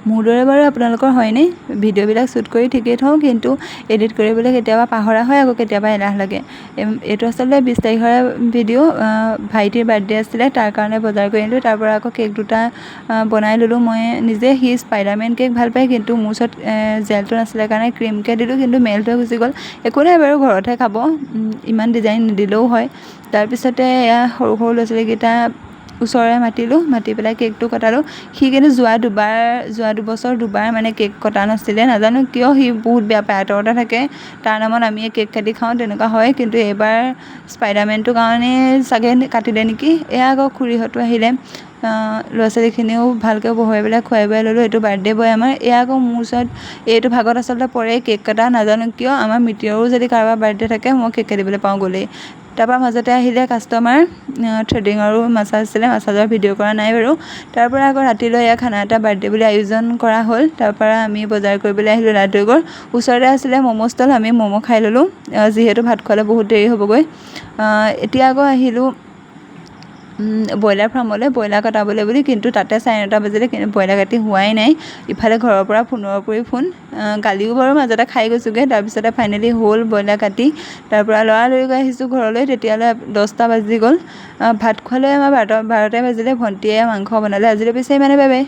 মোৰ দৰে বাৰু আপোনালোকৰ হয়নে ভিডিঅ'বিলাক শ্বুট কৰি ঠিকেই থওঁ কিন্তু এডিট কৰিবলৈ কেতিয়াবা পাহৰা হয় আকৌ কেতিয়াবা এলাহ লাগে এইটো আচলতে 20 তাৰিখৰ ভিডিঅ' ভাইটিৰ বাৰ্থডে আছিলে তাৰ কাৰণে বজাৰ কৰি আনিলোঁ তাৰ পৰা আকৌ কেক দুটা বনাই ল'লোঁ মই নিজে সি স্পাইডাৰমেন কেক ভাল পায় কিন্তু মোৰ ওচৰত জেলটো নাছিলে কাৰণে ক্ৰীমকৈ দিলোঁ কিন্তু মেল্ট হৈ গুচি গ'ল একো নাই বাৰু ঘৰতহে খাব ইমান ডিজাইন নিদিলেও হয় তাৰপিছতে এয়া সৰু সৰু ল'ৰা ছোৱালীকেইটা ওচৰৰে মাতিলোঁ মাতি পেলাই কেকটো কটালোঁ সি কিন্তু যোৱা দুবছৰ দুবাৰ মানে কেক কটা নাছিলে নাজানো কিয় সি বহুত বেয়া পায় আঁতৰতে থাকে তাৰ নামত আমি কেক কাটি খাওঁ তেনেকুৱা হয় কিন্তু এইবাৰ স্পাইডাৰমেনটোৰ কাৰণে চাগে কাটিলে নেকি এয়া আকৌ খুৰীহঁতো আহিলে ল'ৰা ছোৱালীখিনিও ভালকৈ বহুৱাই পেলাই খুৱাই বুৱাই ল'লোঁ এইটো বাৰ্থডে' বয় আমাৰ এয়া আকৌ মোৰ ওচৰত এইটো ভাগত আচলতে পৰে কেক কটা নাজানো কিয় আমাৰ মিতিৰৰো যদি কাৰোবাৰ বাৰ্থডে থাকে মই কেক কাটিবলৈ পাওঁ গ'লেই তাৰপৰা মাজতে আহিলে কাষ্টমাৰ থ্ৰেডিং আৰু মাছাজ আছিলে মাছাজৰ ভিডিঅ' কৰা নাই বাৰু তাৰপৰা আকৌ ৰাতিলৈ এয়া খানা এটা বাৰ্থডে বুলি আয়োজন কৰা হ'ল তাৰপৰা আমি বজাৰ কৰিবলৈ আহিলোঁ লাড্ডুগড় ওচৰতে আছিলে ম'ম' ষ্টল আমি ম'ম' খাই ল'লোঁ যিহেতু ভাত খোৱালে বহুত দেৰি হ'বগৈ এতিয়া আকৌ আহিলোঁ ব্ৰইলাৰ ফাৰ্মলৈ ব্ৰইলাৰ কটাবলৈ বুলি কিন্তু তাতে 9:30 বাজিলে কিন্তু ব্ৰইলাৰ কাটি হোৱাই নাই ইফালে ঘৰৰ পৰা ফোনৰ উপৰি ফোন গালিও বাৰু মাজতে খাই গৈছোঁগৈ তাৰপিছতে ফাইনেলি হ'ল ব্ৰইলাৰ কাটি তাৰপৰা লৰালৰি গৈ আহিছোঁ ঘৰলৈ তেতিয়ালৈ 10টা বাজি গ'ল ভাত খোৱালৈ আমাৰ 12টা বাজিলে ভণ্টীয়ে মাংস বনালে আজিলৈ পিছে ইমানে বাই বাই